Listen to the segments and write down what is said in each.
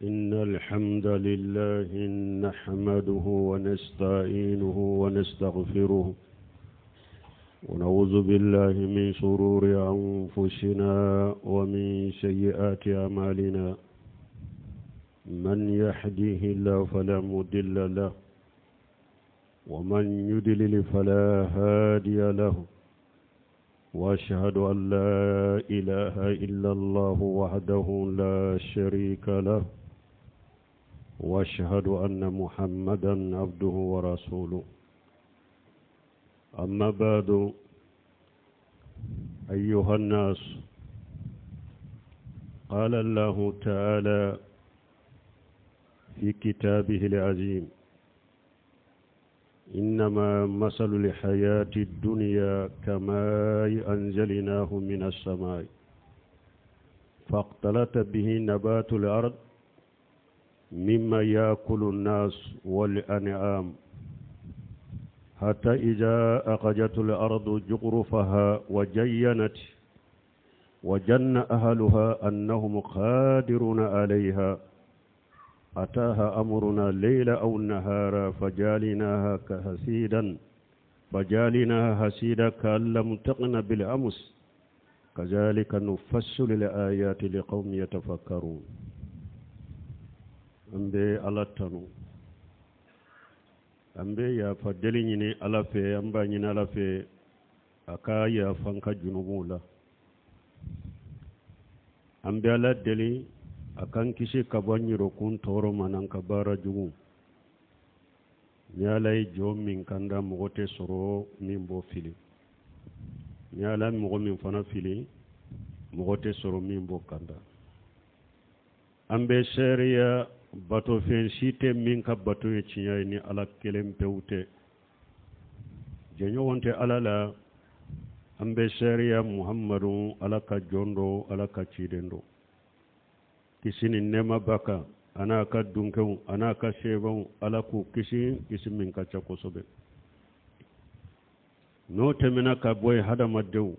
إن الحمد لله نحمده ونستعينه ونستغفره ونعوذ بالله من شرور أنفسنا ومن سيئات أعمالنا من يهده الله فلا مضل له ومن يضلل فلا هادي له وأشهد أن لا إله إلا الله وحده لا شريك له وأشهد أن محمدا عبده ورسوله أما بعد أيها الناس قال الله تعالى في كتابه العظيم إنما مثل الحياة الدنيا كماء أنزلناه من السماء فاختلط به نبات الأرض مما يأكل الناس والأنعام حتى إذا أخرجت الأرض زخرفها وزينت وظن أهلها أنهم قادرون عليها أتاها أمرنا ليلا أو نهارا فجعلناها حصيدا كأن لم تغن بالأمس كذلك نفصل الآيات لقوم يتفكرون أمبي على التنو أمبي يا فدليني على في أمباني على في أكايا فانك جنوبولا أمبي على الدلي akan kisi kabanyiro kun toro manan kabara jugu nyalai jo min kanda mogote soro min bo fili nyala mogo min fana fili mogote soro min bo kanda ambe sharia bato fen site min ka bato e cinya ni ala kelem pewte jenyo wonte ala la ambe sharia muhammadu ala ka jondo ala ka cidendo kisini nema baka anaka dunkew anaka shebaw ala ku kisi min ka chako sobe no temina ka boy hada maddew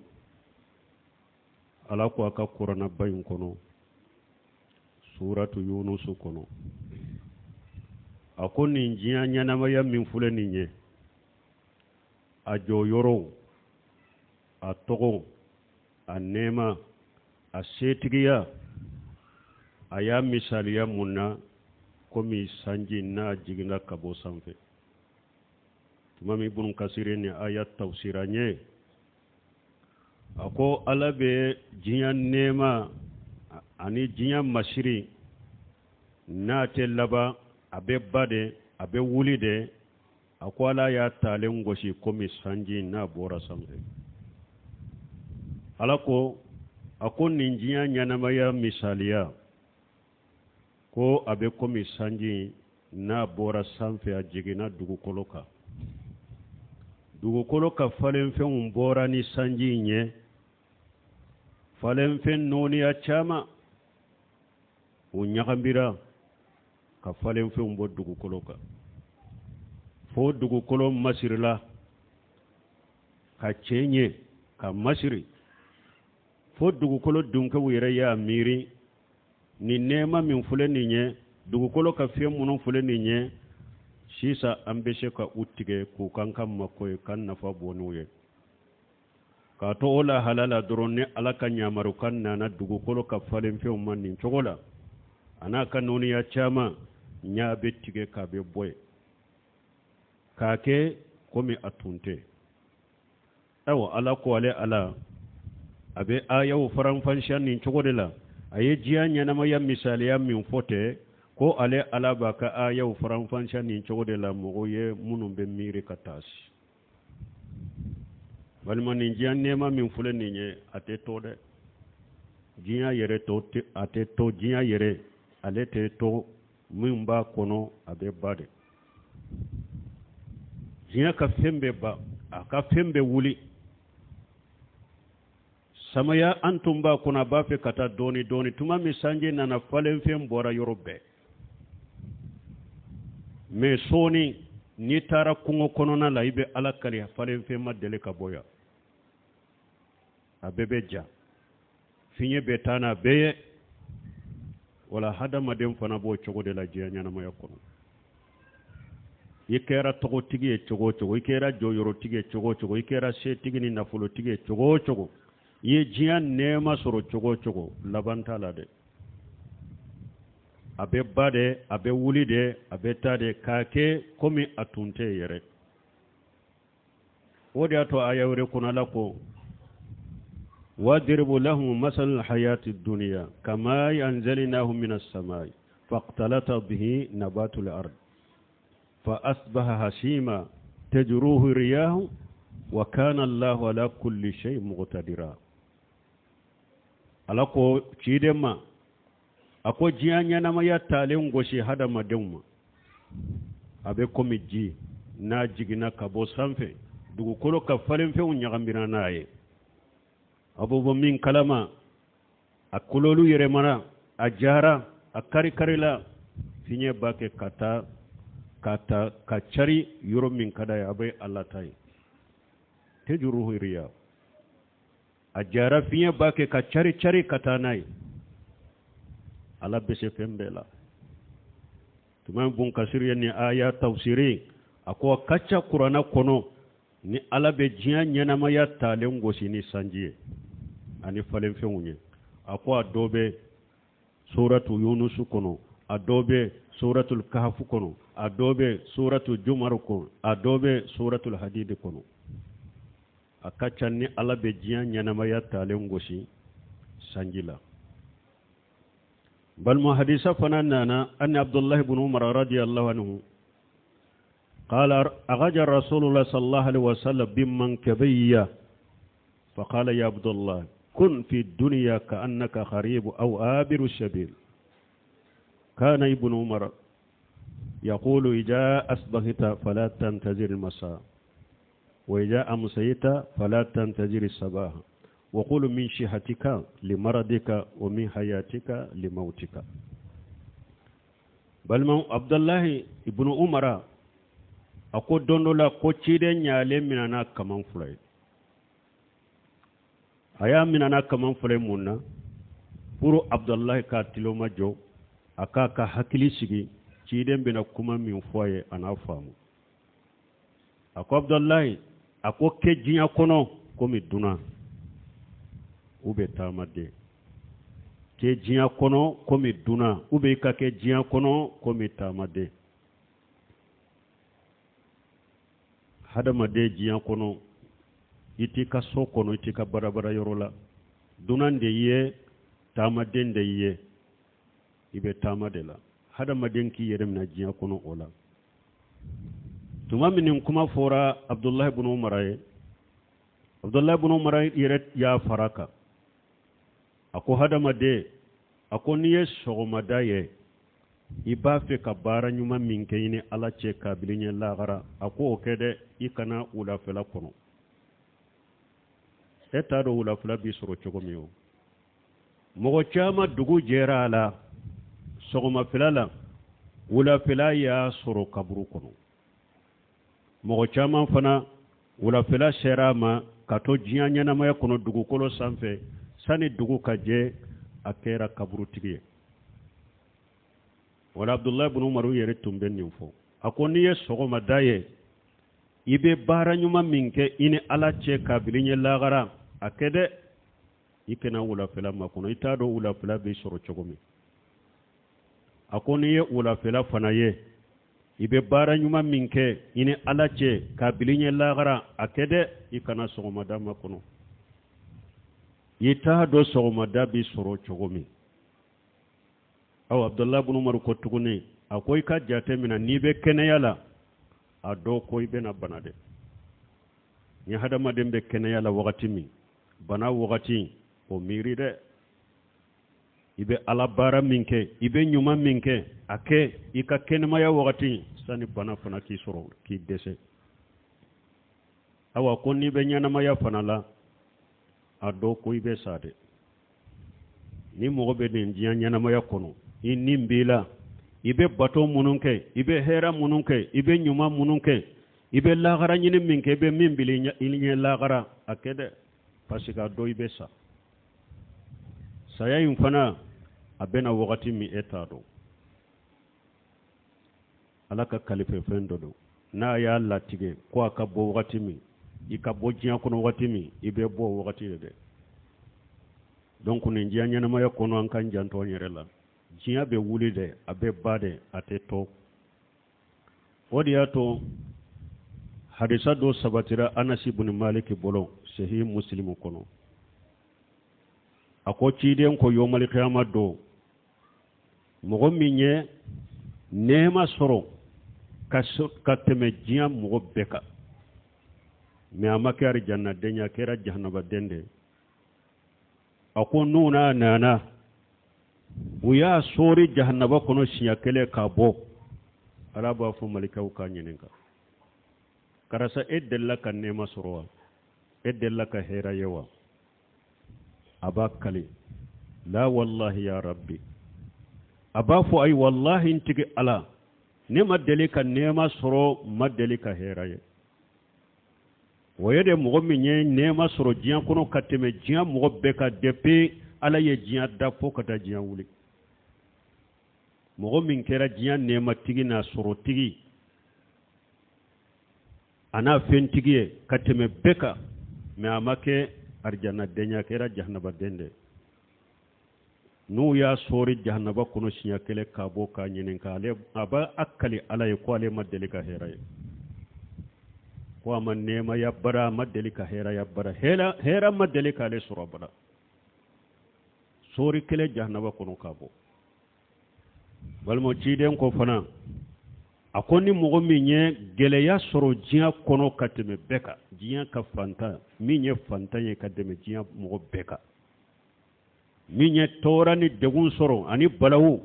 ala ko aka qur'ana bayun kono suratu yunus kono akoni njiya nyana maya min fulani nye ajo yoro atogo anema asetigiya aya misaliya munna komi sanji na jigina kabo sanfe tumami ibn kasire ni aya tafsiranye ako alabe jinya nema ani jinya mashiri na telaba abe bade abe wulide ako ala ya talen goshi komi sanji na bora sanfe alako ako ninjinya nyanamaya misaliya ko abe komi sanji na bora sanfe a jigina dugukolo ka falen fen bora ni sanji nye falen fen noni a chama o nyagambira ka falen fen bo dugukolo ka fo dugukolo masirila ka chenye ka masiri fo dugukolo dunka wire ya miri ni nema min fulani nye dugukolo ka fiye munun fulani nye shisa ambeshe ka utige ku kankan makoy kan nafa bonuye ka to ola halala drone alaka nyamaru kan na dugukolo ka falen fiye mannin chogola ana kan noni ya chama nya bettige ka be boy kake komi atunte awo ala ko ale ala abe ayaw faran fanshan nin chogodela aye jiya nyanama ya misali ya min fote ko ale alaba ka ayaw faranfansha ni chogode la mogo ye munum be miri katasi balma ni jiya nema min fule ni nye ate to de jiya yere to ate to jiya yere ale te to min ba kono abe bade jiya ka fembe ba aka fembe wuli samaya antumba kuna bafe kata doni tuma misanje na falen fen bora yorobe me soni ni tara kungo kono na la ibe alakali falen fen madele ka boya abebeja finye betana beye wala hadamaden fana b'o cogo de la diɲɛ ɲɛnamaya kɔnɔ i kɛra tɔgɔtigi ye cogo o cogo i kɛra jɔyɔrɔtigi ye cogo o cogo i kɛra setigi ni nafolotigi ye cogo o cogo i ye diɲɛ nɛɛma sɔrɔ cogo o cogo laban t'a la dɛ a bɛ ba de a bɛ wuli de a bɛ taa de k'a kɛ komi a tun tɛ yɛrɛ o de y'a to aya wɛrɛ kɔnɔ Ala ko وَاضْرِبْ لَهُمْ مَثَلَ الْحَيَاةِ الدُّنْيَا كَمَاءٍ أَنزَلْنَاهُ مِنَ السَّمَاءِ فاختلط به نبات الأرض فأصبح هشيما تذروه الرياح وكان الله على كل شيء مقتدرا alako cidema ako jianya na maya talen goshi hada madumma abe komi ji na jigina kabo sanfe dugu kolo ka falen fe unya gambina naye abubu min kalama akulolu yere mana ajara akari karila finye bake kata kacari yoro min kada ya abai Allah tai tejuruhu riya ajara finye bake kacari kata nai Allah bese fembela tuman bun kasir yani aya tafsiri ako kacha qur'ana kono ni Allah be jiya nyanama ya talen gosi ni sanjiye ani falen fenunye ako adobe suratu yunus kono adobe suratul kahf kono adobe suratul jumar kono adobe suratul hadid kono akacha ni Allah be jiya nyanama ya talen gosi sanjila بل ما حديث فنانا أن عبد الله بن عمر رضي الله عنه قال أغجر رسول الله صلى الله عليه وسلم بمنكبية فقال يا عبد الله كن في الدنيا كأنك خريب أو آبر السبيل كان ابن عمر يقول إذا أصبحت فلا تنتظر المساء وإذا أمسيت فلا تنتظر الصباح وقول من شهتك لمرضك ومن حياتك لموتك بل من عبد الله ابن عمر أقول دون لا كوتشيدن يعلم مننا كمان فلای aya minana kaman fule munna puro Abdullah ka tiloma jo aka ka hakili sigi ciden bina kuma min foye ana famu ako Abdullah ako ke jinya kono komi duna ube tamade ke jinya kono komi duna ube ka ke jinya kono komi tamade hadamade jinya kono iti ka so kono iti ka barabara yorola dunan de ye tamaden de ye ibe tamade la hadamaden ki yerem na jinya kono ola tuma minin kuma fora Abdullah ibn Umar yeret ya faraka ako hadamade ako niye sogomada ye iba fe ka bara nyuma min kayni ala ce kabilinya lagara ako okede ikana ula fela kono eta do ula fela bi soro cogo miyo mogo chama dugu jera ala sogoma fela la ula fela ya soro kaburu kono mogo chama fana ula fela serama kato jianya na maya kono dugu kolo sanfe sani dugu kaje akera kaburu tigiye wala Abdullah ibn Umar yere tumben nyufo akoni ye sogoma daye ibe bara nyuma minke ini ala che kabilinye lagara akede ikena wula fela makono itado wula fela be soro chogomi akoni ye wula fela fana ye ibe bara nyuma minke ini ala che kabilinye lagara akede ikana sogoma da makono ita do sogomada bi soro chogomi aw Abdullah ibn Umar ko tugune akoy ka jate mina ni be kene yala ado koy be na banade ni hadama dembe kene yala wakati mi bana wakati o miri de ibe ala bara minke ibe nyuma minke ake ika kene maya wakati sani bana fana ki soro ki dese awa ko ni be nyana maya fana la ado koy be sade ni mo be den nyana maya kono inni mbila ibe bato mununke ibe hera mununke ibe nyuma mununke ibe lagara nyine minke ibe mimbili nye lagara akede pasika do ibe sa saya yumfana abena wakati mi etado alaka kalife fendo do na ya latige ko aka bo wakati mi ikabo jiya kono wakati mi ibe bo wakati de donc ni jiya nyana ma yakono an kan janto nyerela jiya be wuli de abe bade ateto odiato hadisa do sabatira Anas ibn Malik bolo sahih Muslim kono ako ciden ko yomal qiyamah do mogo minye nema soro kateme jiya mogo beka me amake ar janna denya kera jahannaba dende ako nuna nana uya sori jahannaba kono siya kele kabo araba fu malikaw ka nyenenka karasa edella kan nema soro edella ka hera yewa abakali la wallahi ya rabbi abafu ay wallahi intigi ala nema delika nema soro madelika heraye woyede mogo minye nema soro jiyan kono kateme jiyan mogo beka depe ala ye jiyan dafo kata jiyan wuli mogo min kera jiyan nema tigi na soro tigi ana fen tigi kateme beka me amake arjana denya kera jahannaba dende nu ya sori jahannaba kono sinya kele kabo ka nyinen ka ale aba akali ala ye ko ale madelika heraye ko man nema ya bara madelika hera ya bara hera madelika ale sura bara sori kele jahannaba kono kabo balmo ciden ko fana akoni mogo minye gele ya soro jiya kono kateme beka jiya ka fanta minye fanta ye kademe jiya mogo beka minye tora ni degun soro ani balawu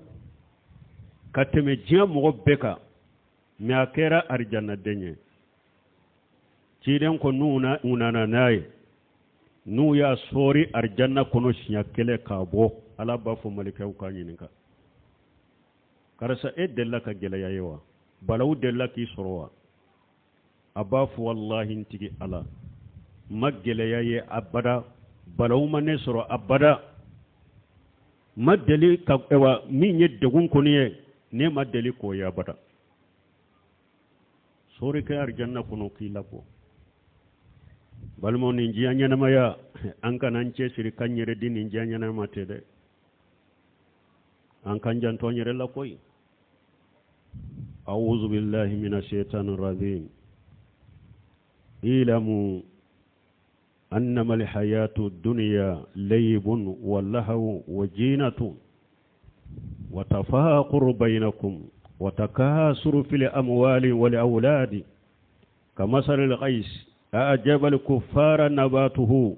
kateme jiya mogo beka me akera arjanna denye ciden ko nuna unana naye nu ya sori arjanna kono sinya kele kabo ala bafo malikaw ka nyininka karasa edella ka gele ya yewa balawu della ki sorowa abafu wallahi intigi ala magele ya ye abada balawu mane soro abada madeli ka ewa minye degun koniye ne madeli ko ya abada sori ka arjanna kono ki lako balmo ni njiya nyanama ya anka nanche siri kanyere di njiya nyanama tede anka njanto nyere la koy أعوذ بالله من الشيطان الرجيم اعلموا أنما الحياة الدنيا لعب ولهو وزينة وتفاخر بينكم وتكاثر في الأموال والأولاد كمثل الغيث أعجب الكفار نباته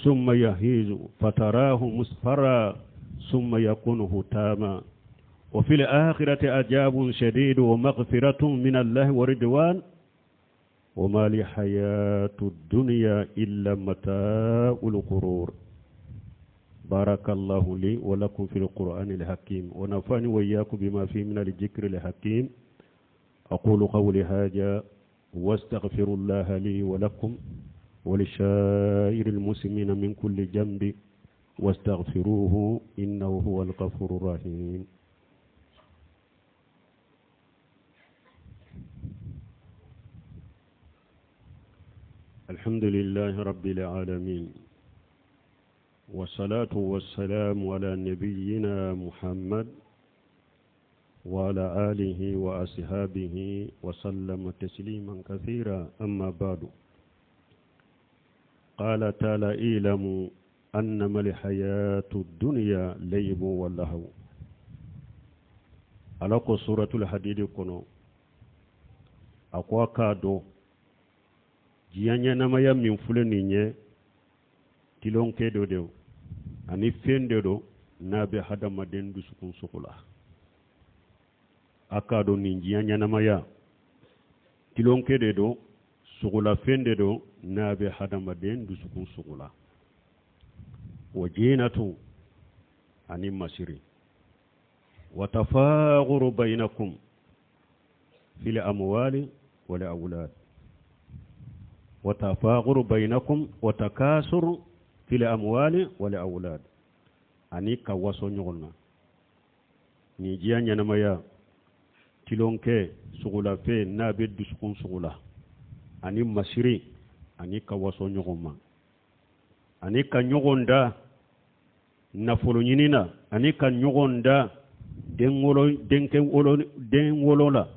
ثم يهيج فتراه مصفرا ثم يكون هتاما وفي الآخرة عذاب شديد ومغفرة من الله ورضوان وما لحياة الدنيا إلا متاع الغرور بارك الله لي ولكم في القرآن الحكيم ونفعني وإياكم بما فيه من الذكر الحكيم أقول قولي هذا واستغفر الله لي ولكم ولسائر المسلمين من كل ذنب واستغفروه إنه هو الغفور الرحيم الحمد لله رب العالمين والصلاة والسلام على نبينا محمد وعلى آله وأصحابه وسلم تسليما كثيرا أما بعد قال تعالى اعلموا أنما الحياة الدنيا لعب ولهو على سورة الحديد كنو أقوى كادو jiyanya namaya min fulani nye tilon kedo de ani fende do nabe hadama den du sukun sukula akado ni jiyanya namaya tilon kedo do sukula fende do nabe hadama den du sukun sukula wajinatu ani masiri watafaghuru bainakum fil amwali wal awlad وتفاخر بينكم وتكاثر في الأموال والأولاد أني كواسو نيغنا ni jiya ñanamaya tilonke sugula fe na be dusukun sugula ani masiri ani ka waso ɲɔgɔn ma ani ka ɲɔgɔn da nafolo ɲinina ani ka ɲɔgɔn da den wolo la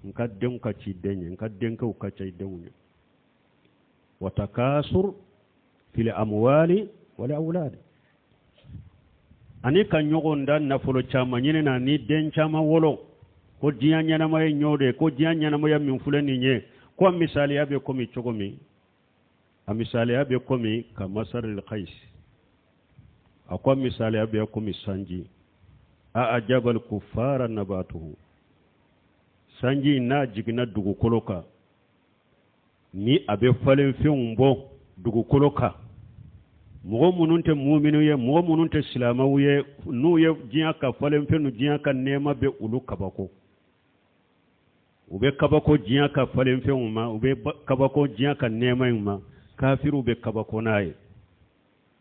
nka denw ka ci den ye nka denkɛw ka ca denw ye watakasur fil amwali wal awlad ani ka ɲɔgɔn da nafolo caman ɲinina ni den caman wolo ko diɲɛ ɲɛnamaya ɲɔ de ko diɲɛ ɲɛnamaya min filɛ nin ye ko misaliya bɛ komi cogo min a misaliya bɛ komi ka masaril qais a ko misaliya bɛ komi sanji a ajabal kuffara nabatuhu sanji n'a jiginna dugukolo kan ni a bɛ falen fɛnw bɔ dugukolo kan mɔgɔ minnu tɛ muminu ye mɔgɔ minnu tɛ silamɛw ye n'u ye diɲɛ ka falen fɛnw diɲɛ ka nɛɛma bɛ olu kabako u bɛ kabako diɲɛ ka falen fɛnw ma u bɛ kabako diɲɛ ka nɛɛma in ma kafiru bɛ kabako n'a ye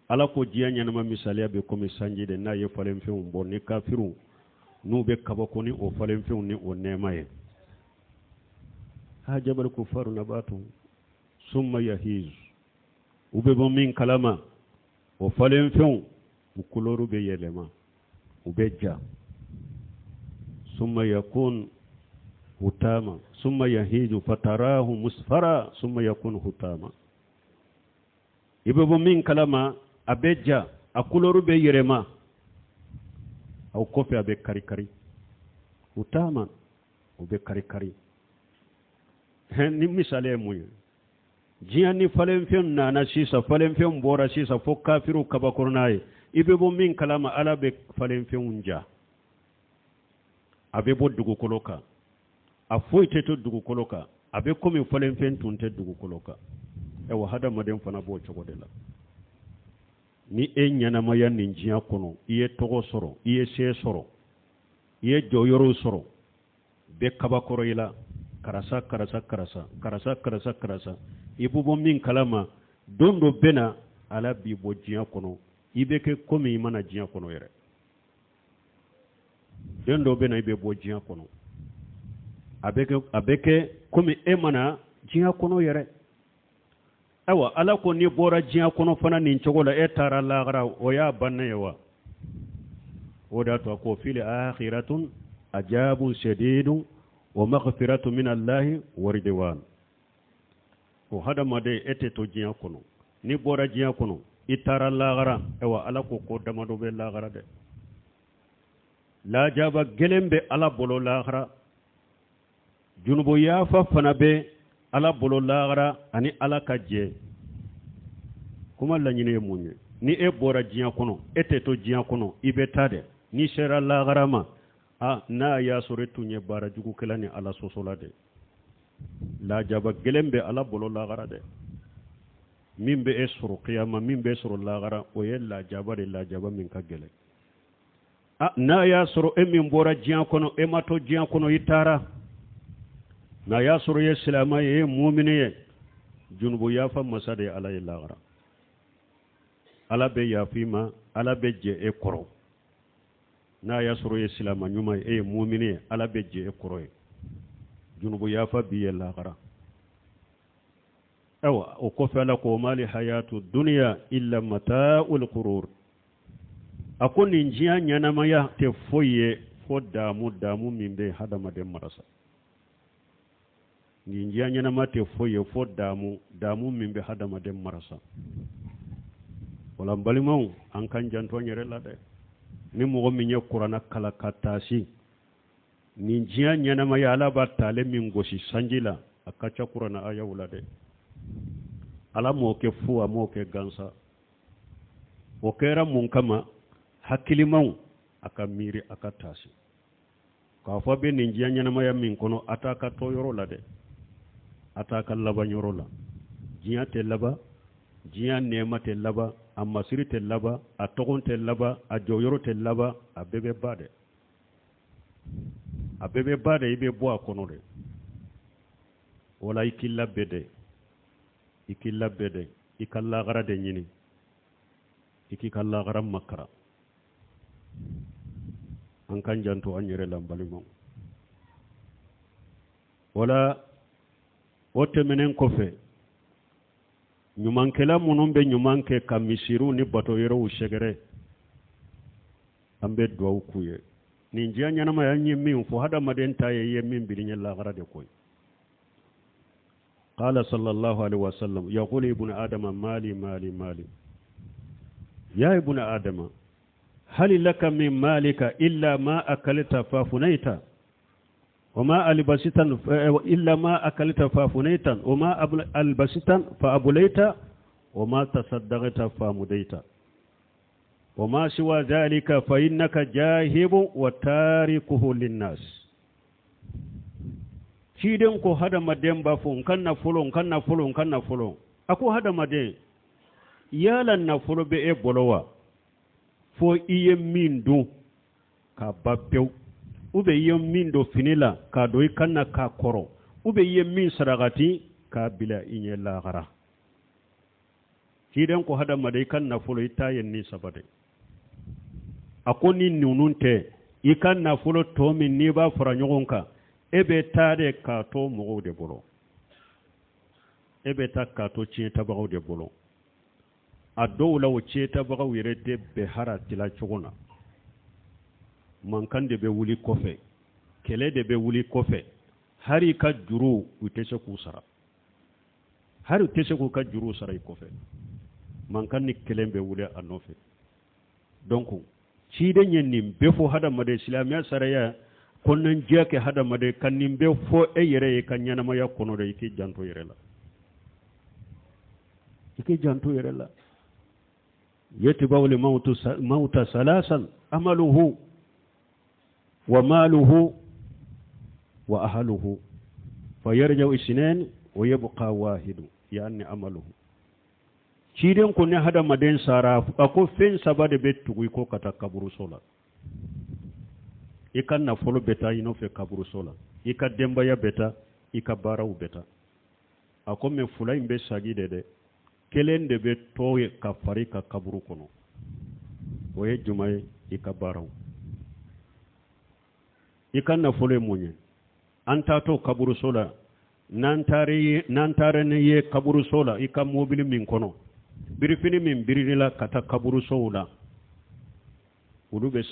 ala ko diɲɛ ɲɛnama misaliya bɛ komi sanji de n'a ye falen fɛnw bɔ ni kafiru n'u bɛ kabako ni o falen fɛnw ni o nɛɛma ye hajabal kufaru nabatu summa yahiz u bɛ bɔ min kalama o falen fɛnw u kulɔru bɛ yɛlɛma u bɛ ja summa yakun hutama summa yahiju fatarahu musfara summa yakun hutama i bɛ bɔ min kalama a bɛ ja a kulɔru bɛ yɛlɛma aw kɔfɛ a bɛ kari-kari hutama o bɛ kari-kari ni misali ye mun ye diɲɛ ni falenfɛn nana sisan falenfɛn bɔra sisan fo kafiru kabakɔrɔ n'a ye i bɛ bɔ min kalama ala bɛ falenfɛnw ja a bɛ bɔ dugukolo kan a foyi tɛ to dugukolo kan a bɛ komi falenfɛn tun tɛ dugukolo kan wa hadamaden fana b'o cogo de la ni e ɲɛnamaya nin diɲɛ kɔnɔ i ye tɔgɔ sɔrɔ i ye se sɔrɔ i ye jɔyɔrɔw sɔrɔ bɛ kabakɔrɔ i la karasa i bɛ bɔ min kalama don dɔ bɛ na ala b'i bɔ diɲɛ kɔnɔ i bɛ kɛ komi i mana diɲɛ kɔnɔ yɛrɛ don dɔ bɛ na i bɛ bɔ diɲɛ kɔnɔ a bɛ kɛ komi e mana diɲɛ kɔnɔ yɛrɛ ayiwa ala ko n'i bɔra diɲɛ kɔnɔ fana nin cogo la e taara lahara o y'a bannen ye wa o de y'a to a ko fil akhiratun ajabun shadidun wa maghfiratu min allahi wa ridwan ko hadamaden e tɛ to diɲɛ kɔnɔ n'i bɔra diɲɛ kɔnɔ i taara lahara ayiwa ala ko damadɔ bɛ lahara dɛ lajaba gɛlɛn bɛ ala bolo lahara junubo yafa fana bɛ ala bolo lahara ani ala ka jɛ kuma laɲini ye mun ye ni e bɔra diɲɛ kɔnɔ e tɛ to diɲɛ kɔnɔ i bɛ taa dɛ ni sera lahara ma n'a y'a sɔrɔ e tun ye baara jugukɛla ni ala sɔsɔla dɛ lajaba gɛlɛn bɛ ala bolo lahara dɛ min bɛ e sɔrɔ kiyama min bɛ sɔrɔ lahara o ye lajaba de lajaba min ka gɛlɛn n'a y'a sɔrɔ e min bɔra diɲɛ kɔnɔ e ma to diɲɛ kɔnɔ i taara n'a y'a sɔrɔ ye silamɛ ye e mumini ye junubo yafa masa de ala ye lahara ala bɛ yafi ma ala bɛ jɛ e kɔrɔ n'a y'a sɔrɔ ye silamɛ ɲuman ye e ye mumini ye ala bɛ jɛ e kɔrɔ ye junubo yafa b'i ye lahara ayiwa o kɔfɛ ala ko mali hayatu duniya illa mata'ul ghurur a ko nin diɲɛ ɲɛnamaya tɛ foyi ye fo damu min bɛ hadamaden marasa nin diɲɛ ɲɛnama tɛ foyi ye fo damu min bɛ hadamaden marasa wala n balimaw an kan janto n yɛrɛ la dɛ ni mɔgɔ min ye kuranna kala ka taasi nin diɲɛ ɲɛnamaya ala b'a taale min gosi sanji la a ka ca kuranna ayaw la dɛ ala m'o kɛ fu a m'o kɛ gansa o kɛra mun kama hakilimaw a ka miiri a ka taasi k'a fɔ bɛ nin diɲɛ ɲɛnamaya min kɔnɔ a t'a ka tɔ yɔrɔ la dɛ a t'a ka laban yɔrɔ la diɲɛ tɛ laban diɲɛ nɛɛma tɛ laban a masiri tɛ laban a tɔgɔn tɛ laban a jɔyɔrɔ tɛ laban a bɛɛ bɛ ba dɛ a bɛɛ bɛ ba dɛ i bɛ bɔ a kɔnɔ dɛ wala i k'i labɛn dɛ i k'i labɛn dɛ i ka lahara de ɲini i k'i ka lahara makara an kan janto an yere lambalimon wala o temenen kofe ñumankela munun be ñumanke ka misiru ni bato yerowu segere an be duwawu kuye nin jiya ñanama ya ñi min fo hadamaden ta ye min biriñe lagara de koy qala sallallahu alaihi wasallam yaqulu ibnu adama mali mali mali ya ibnu adama hal laka min malika illa ma akalta fa funaita وما ألبستا إلا ما أكلت فافنيتا وما ألبستا فأبليت وما تصدقت فمديت وما سوى ذلك فإنك جاهب وتاركه للناس شيدن كو هذا مدين بافون كنا فلون كنا فلون كنا فلون أكو هذا مدين يالا نفلو بإيه بلوا فو إيه مين دو كبابيو ube ye min do finila ka do ikanna ka koro ube ye min saragati ka bila inye lagara kiden ko hada madai kan na fulo itayen ni sabade akoni nununte ikan na fulo to min ni ba fara nyogonka ebe tade ka to mo de bolo ebe ta ka to chi ta ba de bolo ado lawo chi ta ba wire de be harati la chuguna mankan de be wuli kofe kele de be wuli kofe hari ka juru utese ku sara hari utese ku ka juru sara kofe mankan ni kele be wuli anofe donc ci de nyen be fo hada made islamiya saraya konnan jeke hada made kan nim be fo e yere kan nyana ma yakono de ki janto yere la ki janto yere la yatbawli mauta salasan amaluhu وماله وأهله فيرجع اثنين ويبقى واحد يعني عمله شيرين كوني هذا مدين سارا أكو فين سبادة بيت تقويكو كتا كبرو سولا إكا نفولو بيتا ينو في كبرو سولا إكا دمبايا بيتا إكا باراو بيتا أكو من فلاين بيت ساقي دي كلين دي بيت توي كفاري كبرو كونو ويه جمعي إكا باراو ikan na fule munye anta to kaburu sola nantare ne ye kaburu sola ikan mobili min kono birifini min birinila kata kaburu sola ulu be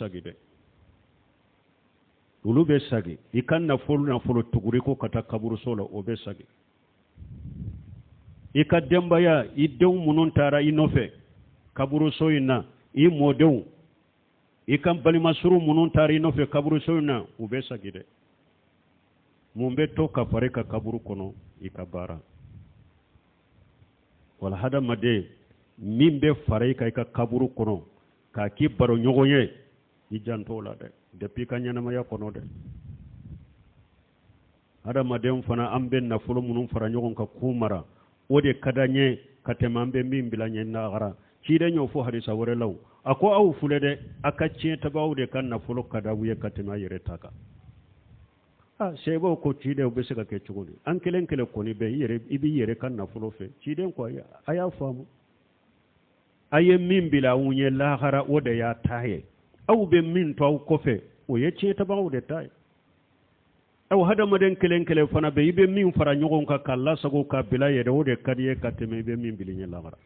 sagi ikan na fulu tuguri ko kata kaburu sola o be sagi ika dembaya idew munun tara inofe kaburu soina i modew ikan balima suru munun tari no fe kaburu soyna ube sagide mumbe to ka fare ka kaburu kono ikabara wala hada made mimbe fare ka kaburu kono ka ki baro nyogonye ijanto la de depuis ka nyana ma ya kono de hada made fana ambe na fulo munun fara nyogon ka kumara ode kadanye katemambe mimbila nyenna gara cide nyo fo hadisa wore law ako aw fulede akacce tabawde kan na fulo kada wiye katima yere taka sebo ko cide be sega ke cugudi an kelen kele koni be yere ibi yere kan na fulo fe cide ko aya famu aye min bila wunye lahara wode ya taye aw be min to ko fe o ye ce tabawde taye aw hada maden kelen kele fana be ibe min fara nyogon ka kala sago ka bila yere wode kadiye kateme be min bilinye lahara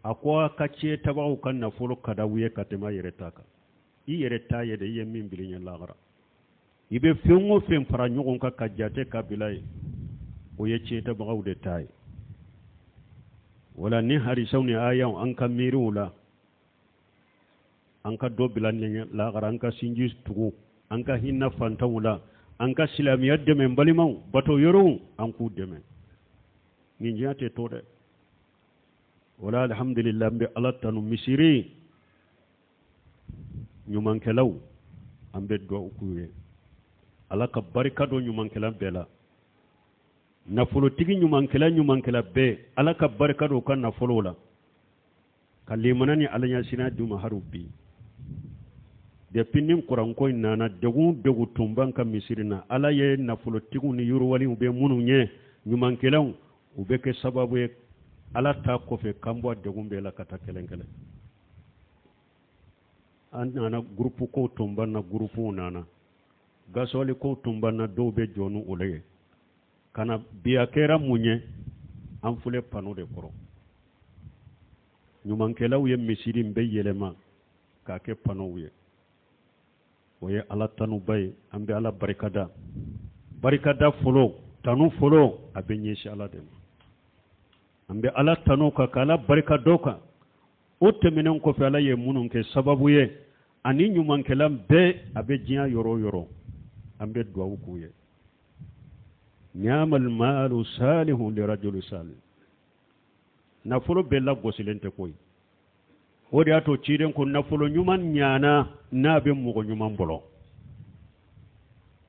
akwa kace tabawu kan na fulu kada wiye katema yere taka i yere taye de ye min bilinya lagara ibe fengo fen fara nyogon ka kajate kabilai o ye ce tabawu de taye wala ni hari sawni ayan an ka mirula an ka do bilannya lagara an ka sinji tugu an ka hinna fantawula an ka silamiyat de men balimaw bato yoro an ku deme ni jate to de wala alhamdulillah be alatanu misiri nyuman kelaw ambe do ukuye alaka barika do nyuman kelam bela nafolo tigi nyuman kela be alaka barika do kan nafolo la kalimanani alanya sina duma harubi de pinnim kuran ko nana degu tumban kan misirina ala ye nafolo tigu ni yuru wali ube munu nye nyuman kelaw ube ke sababu ye ala ta kofe kambo degumbe la kata kelenkele أنا جروب كو تنبنا جروب نانا gasoli ko tumbanna dow be jonu uleye kana biya kera munye an fule pano de koro nyumankelaw ye misiri mbe yelema ka ke pano ye oye ala tanu bay ambe ala barikada folo tanu folo abe nyeshi ala dem ambe ala tanu ka kala barikado ka o temenen ko fe ala ye munun ke sababu ye ani nyumankelam be abe jiya yoro ambe duwawu kuye ni'amal malu salihu li rajuli salih nafolo bella gosilente koy wodi ato ciden ko nafolo nyuman nyana na be mugo nyuman bolo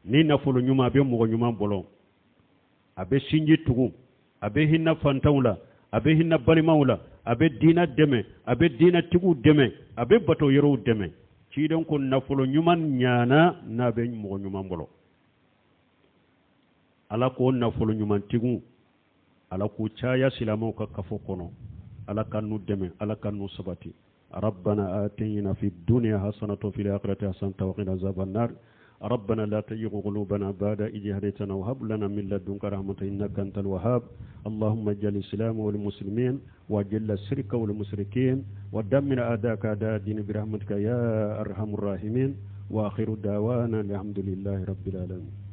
ni nafolo nyuma be mugo nyuman bolo abe sinji tugu abe hinna fantawla abe hinna balimawla abe dina deme abe dina tugu deme abe bato yero deme ciden ko nafolo nyuman nyana na be mugo nyuman bolo ala ko nafolo nyuman tigu ala ko caya silamo ka kafo kono ala kanu deme ala kanu sabati ربنا آتنا في الدنيا حسنة وفي الآخرة حسنة وقنا عذاب النار ربنا لا تزغ قلوبنا بعد إذ هديتنا وهب لنا من لدنك رحمة إنك أنت الوهاب اللهم اجعل الإسلام والمسلمين واجعل الشرك والمشركين ودمر أعداءك أعداء الدين برحمتك يا أرحم الراحمين وآخر دعوانا الحمد لله رب العالمين.